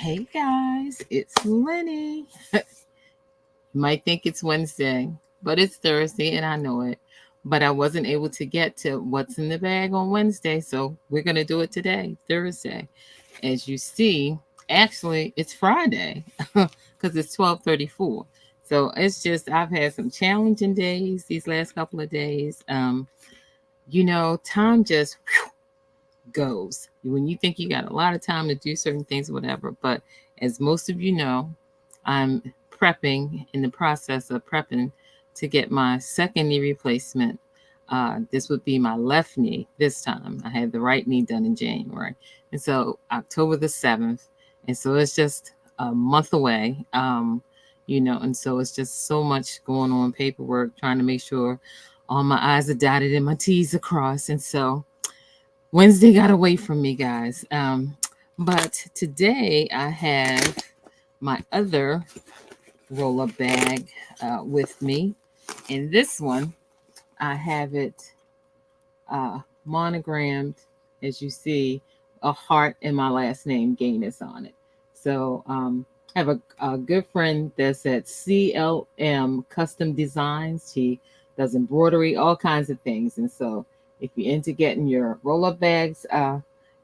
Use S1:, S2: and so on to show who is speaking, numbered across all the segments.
S1: Hey guys, it's Lynie. You might think it's Wednesday, but it's Thursday and I know it. But I wasn't able to get to what's in the bag on Wednesday, so we're going to do it today, Thursday. As you see, actually, it's Friday because it's 12:34. So it's just I've had some challenging days these last couple of days. Time just goes when you think you got a lot of time to do certain things or whatever. But as most of you know, I'm prepping in the process of prepping to get my second knee replacement. This would be my left knee this time. I had the right knee done in January. And so October the 7th. And so it's just a month away. And so it's just so much going on, paperwork, trying to make sure all my I's are dotted and my T's are crossed. And so Wednesday got away from me, guys. But today I have my other roll-up bag with me. And this one, I have it monogrammed, as you see, a heart and my last name, Gaines, on it. So I have a good friend that's at CLM Custom Designs. She does embroidery, all kinds of things. And so if you're into getting your roll-up bags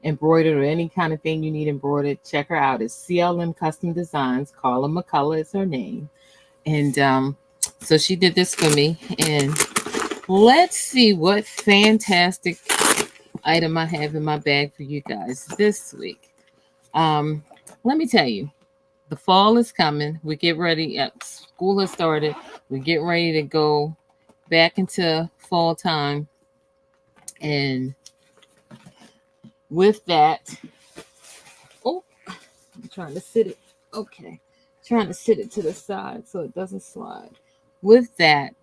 S1: embroidered or any kind of thing you need embroidered, check her out. It's CLM Custom Designs. Carla McCullough is her name. And so she did this for me. And let's see what fantastic item I have in my bag for you guys this week. Let me tell you, the fall is coming. We get ready. School has started. We get ready to go back into fall time. And with that, I'm trying to sit it. Okay. Trying to sit it to the side so it doesn't slide. With that,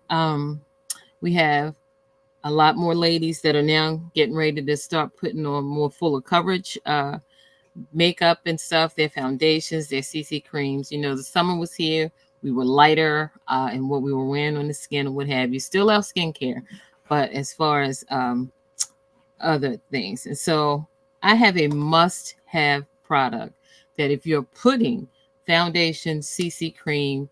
S1: we have a lot more ladies that are now getting ready to start putting on more fuller coverage makeup and stuff, their foundations, their CC creams. The summer was here. We were lighter in what we were wearing on the skin or what have you. Still have skincare, but as far as other things. And so I have a must-have product that if you're putting foundation, CC cream,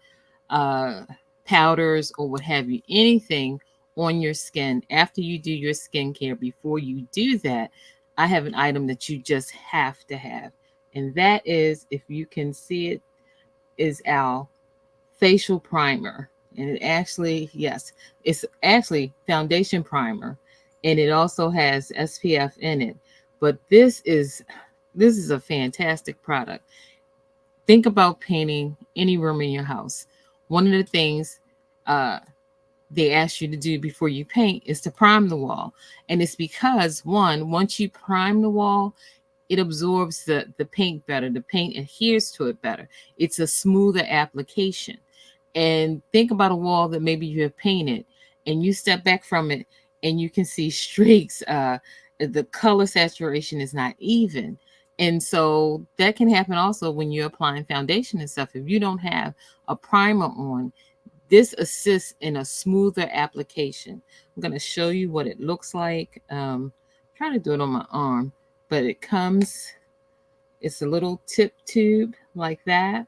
S1: powders, or what have you, anything on your skin after you do your skincare, before you do that, I have an item that you just have to have. And that is, if you can see it, is our facial primer. And it actually, yes, it's actually foundation primer. And it also has SPF in it. But this is a fantastic product. Think about painting any room in your house. One of the things they ask you to do before you paint is to prime the wall. And it's because, once you prime the wall, it absorbs the paint better. The paint adheres to it better. It's a smoother application. And think about a wall that maybe you have painted and you step back from it and you can see streaks. The color saturation is not even. And so that can happen also when you're applying foundation and stuff. If you don't have a primer on, this assists in a smoother application. I'm going to show you what it looks like. Trying to do it on my arm, but it's a little tip tube like that.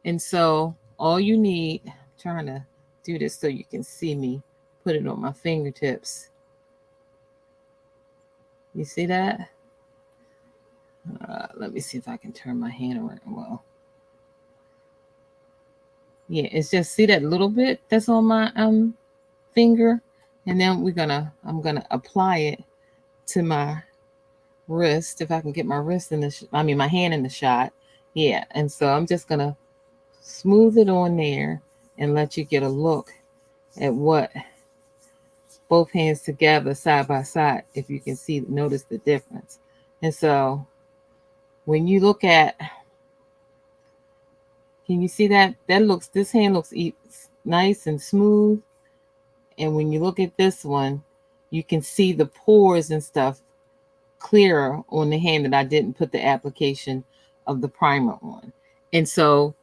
S1: And so all you need, I'm trying to do this so you can see me put it on my fingertips. You see that? Let me see if I can turn my hand around. Well, yeah, it's just, see that little bit that's on my finger, and then I'm gonna apply it to my wrist. If I can get my wrist in my hand in the shot. Yeah, and so I'm just gonna smooth it on there and let you get a look at what both hands together side by side, if you can notice the difference. And so when you look at, can you see that? This hand looks nice and smooth. And when you look at this one, you can see the pores and stuff clearer on the hand that I didn't put the application of the primer on. And so,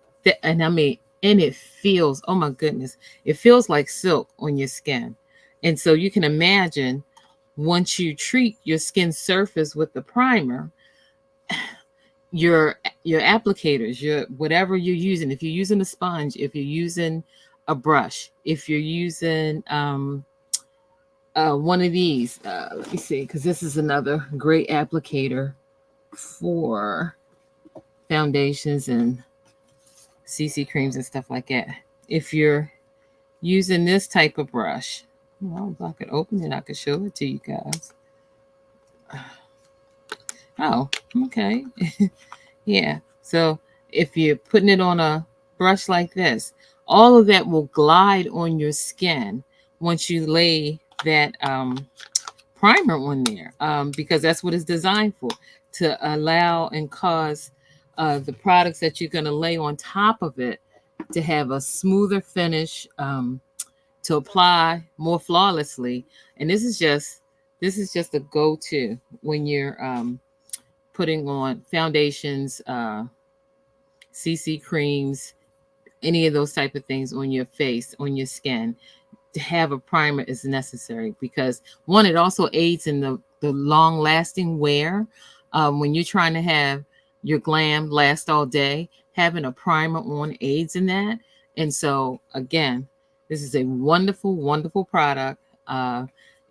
S1: and it feels, oh my goodness, it feels like silk on your skin. And so you can imagine, once you treat your skin surface with the primer, your applicators, your whatever you're using. If you're using a sponge, if you're using a brush, if you're using one of these, let me see, because this is another great applicator for foundations and CC creams and stuff like that. If you're using this type of brush, well, if I could open it, I could show it to you guys. Oh, okay. Yeah. So if you're putting it on a brush like this, all of that will glide on your skin once you lay that primer on there, because that's what it's designed for, to allow and cause the products that you're going to lay on top of it to have a smoother finish, to apply more flawlessly. And this is just a go-to when you're putting on foundations, CC creams, any of those type of things on your face, on your skin. To have a primer is necessary because, one, it also aids in the long lasting wear. When you're trying to have your glam last all day, having a primer on aids in that. And so again, this is a wonderful, wonderful product.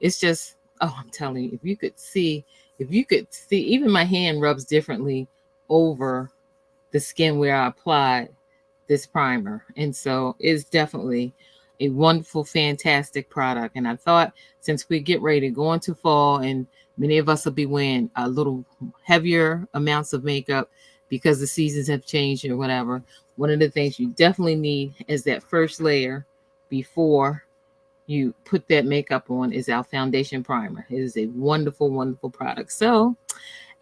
S1: It's just, oh, I'm telling you, if you could see, even my hand rubs differently over the skin where I applied this primer. And so it's definitely a wonderful, fantastic product. And I thought, since we get ready to go into fall and many of us will be wearing a little heavier amounts of makeup because the seasons have changed or whatever, one of the things you definitely need is that first layer before you put that makeup on is our foundation primer. It is a wonderful, wonderful product. So,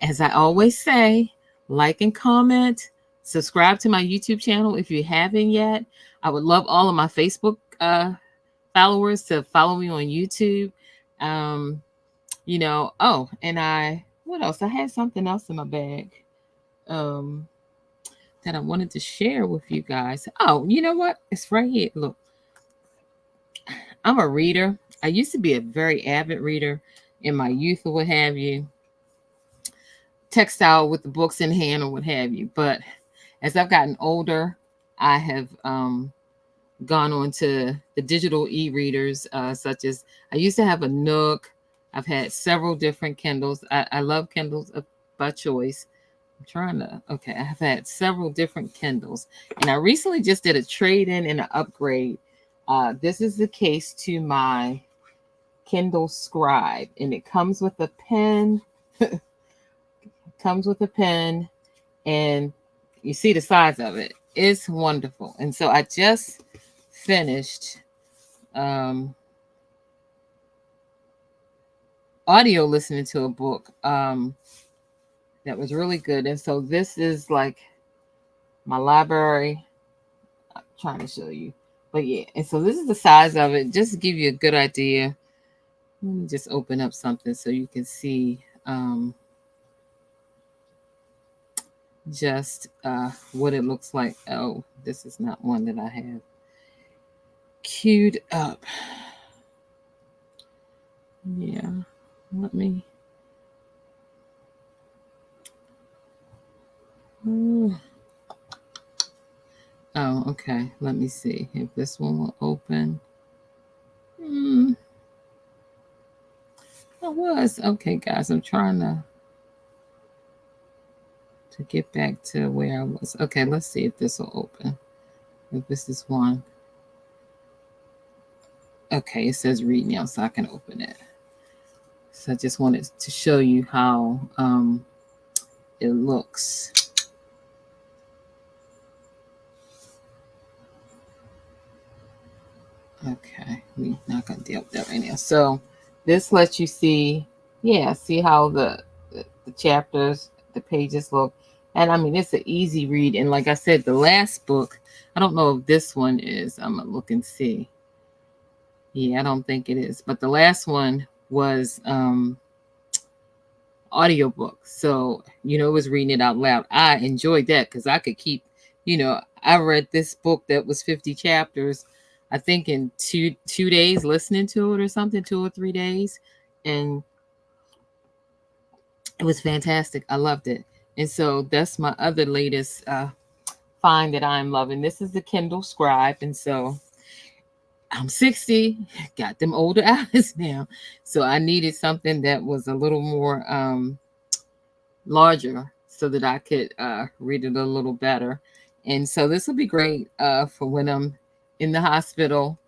S1: as I always say, like and comment, subscribe to my YouTube channel if you haven't yet. I would love all of my Facebook followers to follow me on YouTube. Um, oh, and what else? I had something else in my bag um, that I wanted to share with you guys. Oh, you know what? It's right here. Look, I'm a reader. I used to be a very avid reader in my youth or what have you, textile with the books in hand or what have you. But as I've gotten older, I have gone on to the digital e-readers, such as I used to have a Nook. I've had several different Kindles. I love Kindles by choice. I'm trying to, okay, I've had several different Kindles. And I recently just did a trade-in and an upgrade. This is the case to my Kindle Scribe, and it comes with a pen. Comes with a pen, and you see the size of it. It's wonderful. And so I just finished audio listening to a book that was really good. And so this is like my library. I'm trying to show you. But yeah, and so this is the size of it, just to give you a good idea. Let me just open up something so you can see just what it looks like. Oh, this is not one that I have queued up. Yeah, let me. Oh, okay. Let me see if this one will open. I was okay, guys. I'm trying to get back to where I was. Okay, let's see if this will open. If this is one. Okay, it says read now, so I can open it. So I just wanted to show you how it looks. Okay, we're not gonna deal with that right now. So this lets you see, see how the chapters, the pages look. And I mean, it's an easy read. And like I said, the last book, I don't know if this one is. I'm gonna look and see. Yeah, I don't think it is. But the last one was audiobook. So, it was reading it out loud. I enjoyed that because I could keep, I read this book that was 50 chapters, I think in two days listening to it or something, 2 or 3 days. And it was fantastic. I loved it. And so that's my other latest find that I'm loving. This is the Kindle Scribe. And so I'm 60, got them older eyes now. So I needed something that was a little more larger so that I could read it a little better. And so this will be great for when I'm in the hospital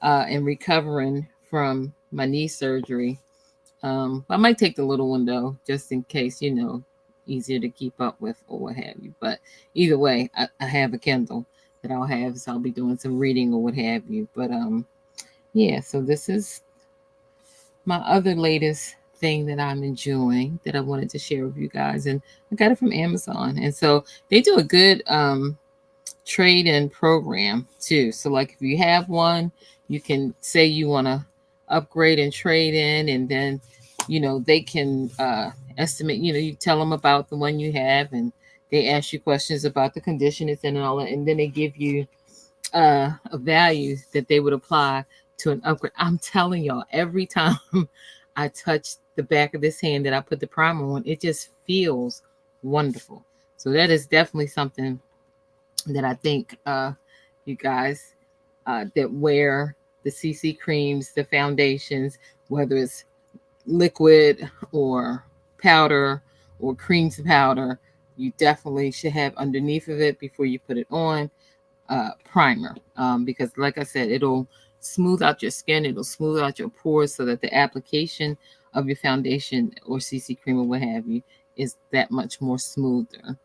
S1: and recovering from my knee surgery. I might take the little one though, just in case, easier to keep up with or what have you. But either way, I have a Kindle that I'll have, so I'll be doing some reading or what have you. But yeah, so this is my other latest thing that I'm enjoying that I wanted to share with you guys. And I got it from Amazon. And so they do a good trade-in program too. So like if you have one, you can say you want to upgrade and trade in, and then they can estimate, you tell them about the one you have, and they ask you questions about the condition it's in and all that, and then they give you a value that they would apply to an upgrade. I'm telling y'all, every time I touch the back of this hand that I put the primer on, it just feels wonderful. So that is definitely something that I think you guys that wear the CC creams, the foundations, whether it's liquid or powder or cream to powder, you definitely should have underneath of it before you put it on primer, because like I said, it'll smooth out your skin, it'll smooth out your pores so that the application of your foundation or CC cream or what have you is that much more smoother.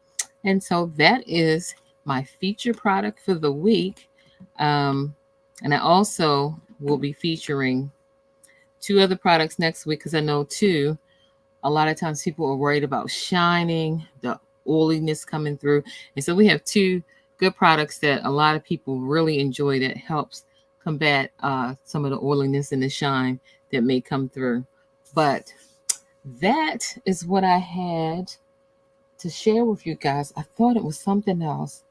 S1: And so that is my feature product for the week. And I also will be featuring 2 other products next week, because I know too, a lot of times people are worried about shining, the oiliness coming through. And so we have 2 good products that a lot of people really enjoy that helps combat some of the oiliness and the shine that may come through. But that is what I had to share with you guys. I thought it was something else.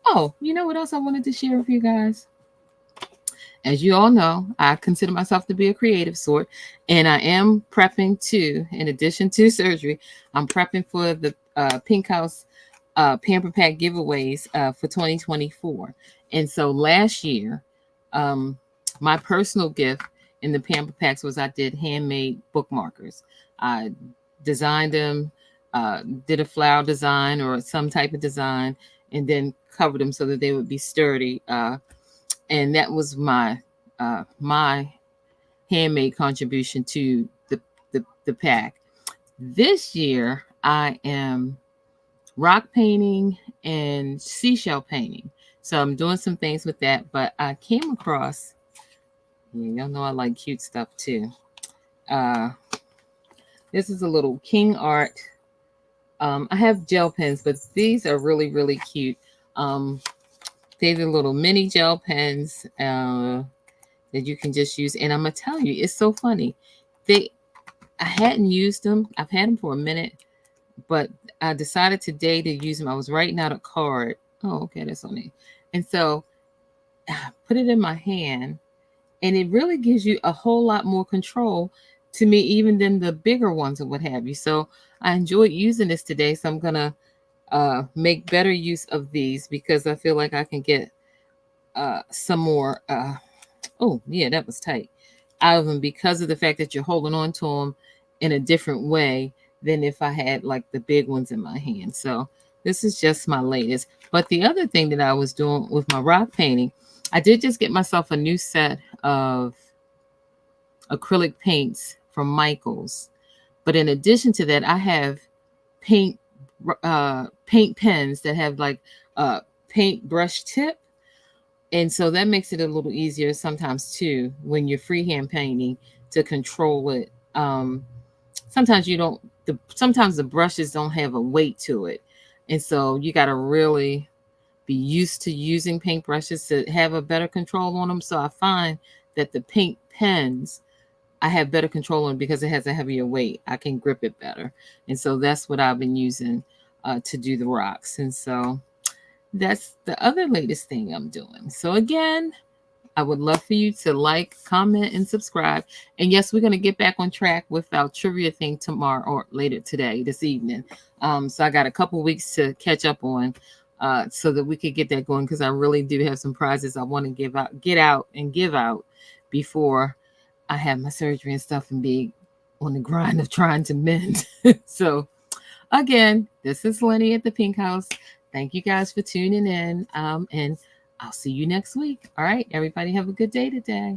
S1: Oh, you know what else I wanted to share with you guys? As you all know, I consider myself to be a creative sort, and I am prepping to, in addition to surgery, I'm prepping for the Pinkhouse Pamper Pack giveaways for 2024. And so last year, my personal gift in the Pamper Packs was I did handmade bookmarkers. I designed them, did a flower design or some type of design, and then covered them so that they would be sturdy. And that was my handmade contribution to the pack. This year, I am rock painting and seashell painting. So I'm doing some things with that, but I came across, y'all know I like cute stuff too. This is a little King Art. I have gel pens, but these are really, really cute. They're the little mini gel pens that you can just use. And I'm going to tell you, it's so funny. I hadn't used them. I've had them for a minute, but I decided today to use them. I was writing out a card. Oh, okay, that's on it. And so I put it in my hand, and it really gives you a whole lot more control to me, even than the bigger ones or what have you. So I enjoyed using this today. So I'm going to make better use of these, because I feel like I can get some more. Oh, yeah, that was tight. Out of them, because of the fact that you're holding on to them in a different way than if I had like the big ones in my hand. So this is just my latest. But the other thing that I was doing with my rock painting, I did just get myself a new set of acrylic paints from Michaels. But in addition to that, I have paint pens that have like a paint brush tip. And so that makes it a little easier sometimes too, when you're freehand painting, to control it. Sometimes sometimes the brushes don't have a weight to it. And so you got to really be used to using paint brushes to have a better control on them. So I find that the paint pens, I have better control on, because it has a heavier weight. I can grip it better. And so that's what I've been using to do the rocks. And so that's the other latest thing I'm doing. So again, I would love for you to like, comment, and subscribe. And yes, we're going to get back on track with our trivia thing tomorrow or later today, this evening. So I got a couple weeks to catch up on so that we could get that going, because I really do have some prizes I want to get out and give out before I have my surgery and stuff and be on the grind of trying to mend. So again, this is Lynie at the Pinkhouse. Thank you guys for tuning in. And I'll see you next week. All right, everybody have a good day today.